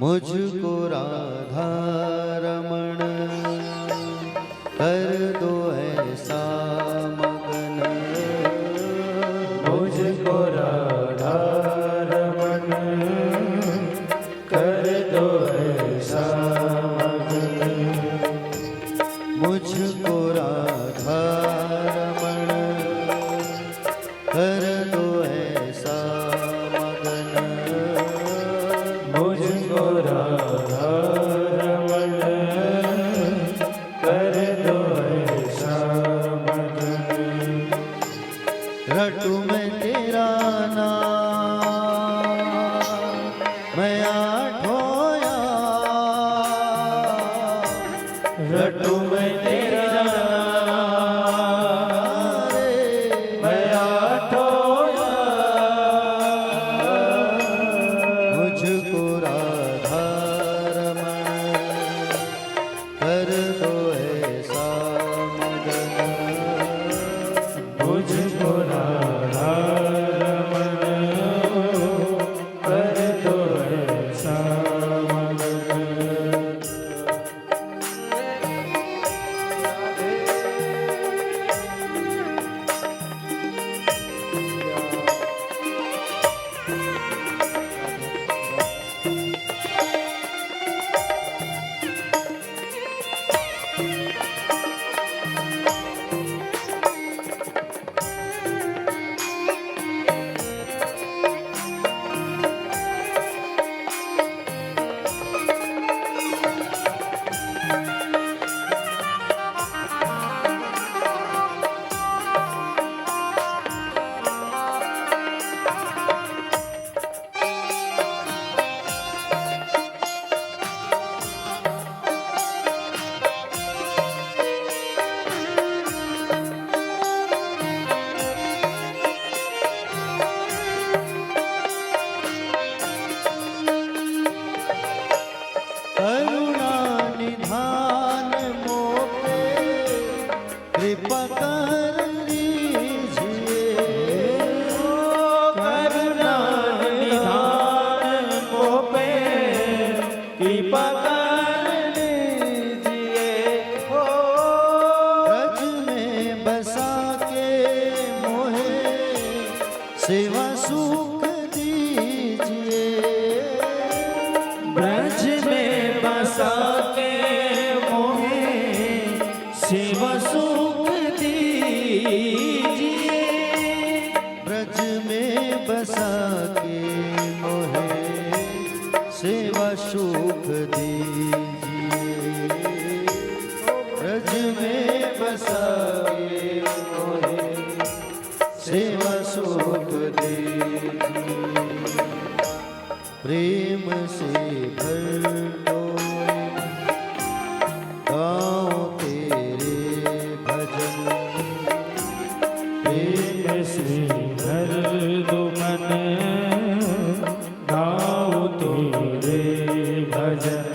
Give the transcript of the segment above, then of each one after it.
मुझको राधा रमण कर दो ऐसा मगन, मुझको राधा रमण कर दो ऐसा मगन, मुझको राधा रमण कर दो ऐसा मगन, मुझको राधा रमण कर दो ऐसा मगन। रटू मैं तेरा नाम मैं आठोया, रटू मैं तेरा नाम मैं आठोया, मुझको राधा रमण कर दो ऐसा मगन, मुझको राधा रमण कर दो ऐसा मगन। करुणा निधान मोपे कृपा कर लीजिए, करुणा निधान मोपे कृपा कर लीजिए, ओ ब्रज में बसा के मोहे सेवा सुख दीजिए, ब्रज में बसा के मोहे शिव सुख दीजिए, ब्रज में बसा के मोहे सेवा सुख दीजिए, ब्रज में बसा के मोहे सेवा सुख दीजिए, प्रेम से भर दो गाओ तेरे भजन, प्रेम से भर दो मन गाओ तेरे भजन,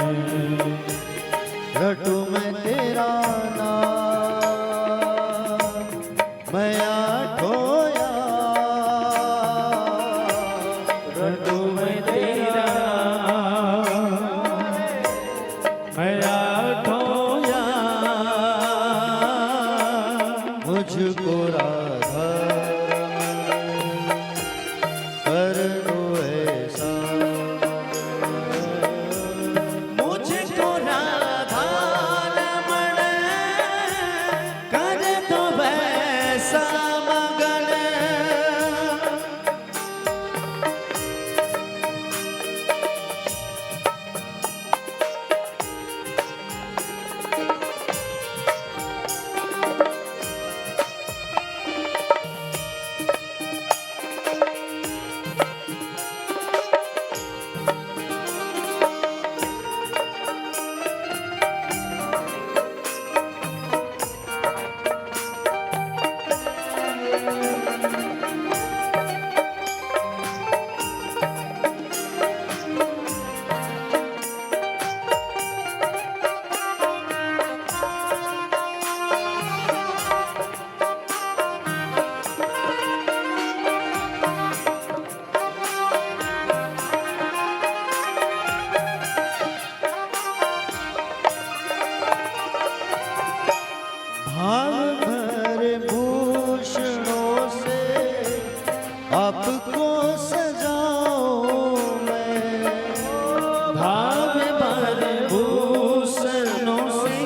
रटू मैं तेरा नाम मैं आठोया, रटू मैं तेरा भाव भूषणों से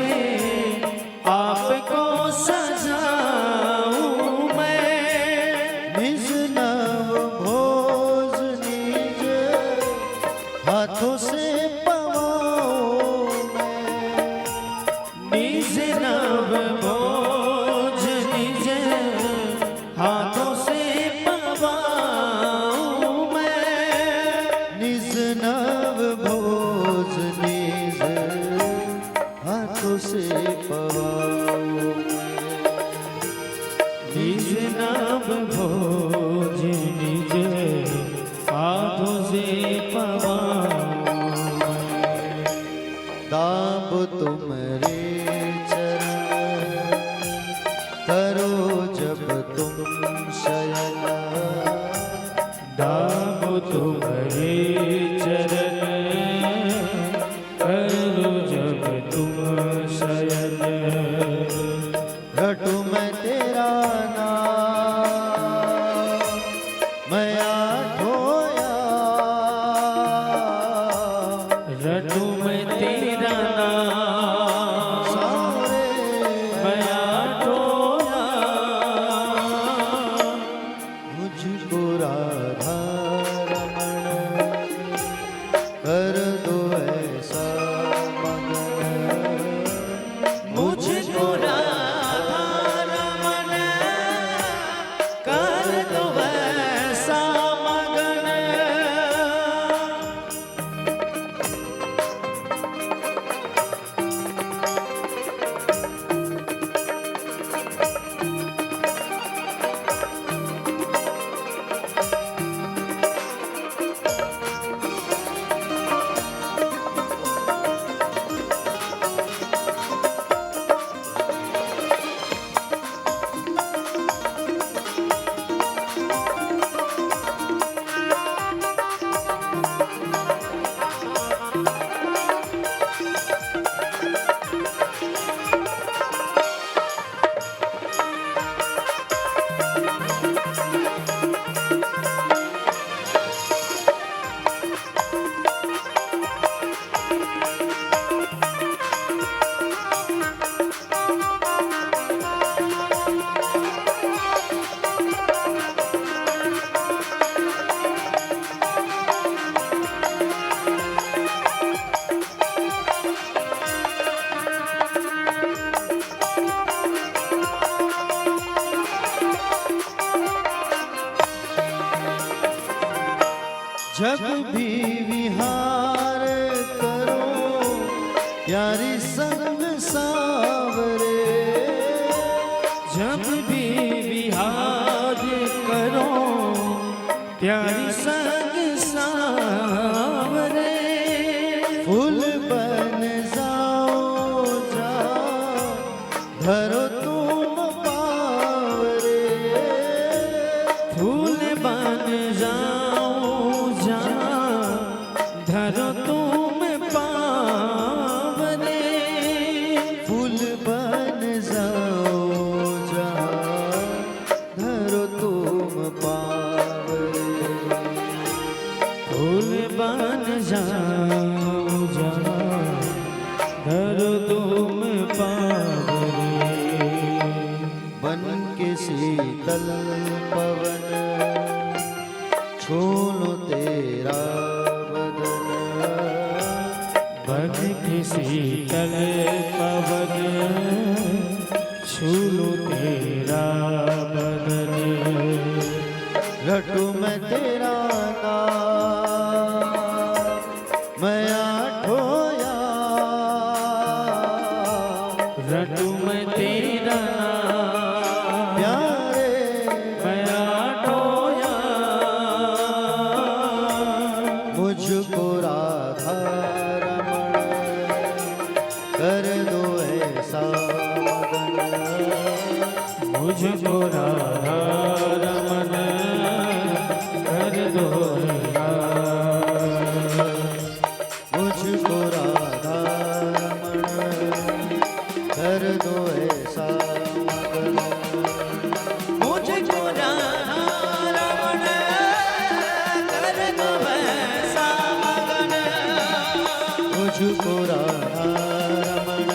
आपको सजाऊं मैं। निज नव भोज निज हाथों से पवाऊं मैं। निज नव भोज निज हाथों से पवाऊं मैं। निज नव भोज निज हाथों से पवाऊं मैं। निज नव भोज निज हाथों से पवाऊं मैं। दाब तुम्हारे चरण करो जब तुम शयन। दाब तुम्हारे चरण करो जब तुम शयन। रटू मैं तेरा नाम मैं आठोया। रटू मैं तेरा नाम सारे मैं आठोया। मुझको राधा रमण कर दो ऐसा मगन। मुझको राधा रमण कर दो ऐसा मगन। जब भी विहार करो प्यारी संग सावरे। जब भी विहार करो प्यारी संग सावरे। फूल बन जाओ जा धरो तुम पावरे। फूल बन जाओ जा धरो तुम पावरे। फूल बन जाओ जा धरो तुम पावरे। फूल बन जाओ जा धरो तुम पावरे। बन के शीतल पवन छू लो तेरा बदन। बन के शीतल पवन छू लो तेरा बदन। रटू मैं तेरा नाम मैं आठोया। रटू मैं तेरा नाम प्यारे मैं आठोया। मुझको राधा रमण कर दो ऐसा मगन। मुझको राधा रमन कर दो मुझको राधा रमण कर दो ऐसा मगन। मुझको राधा रमन कर दो ऐसा मगन। मुझको राधा रमण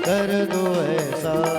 कर दो ऐसा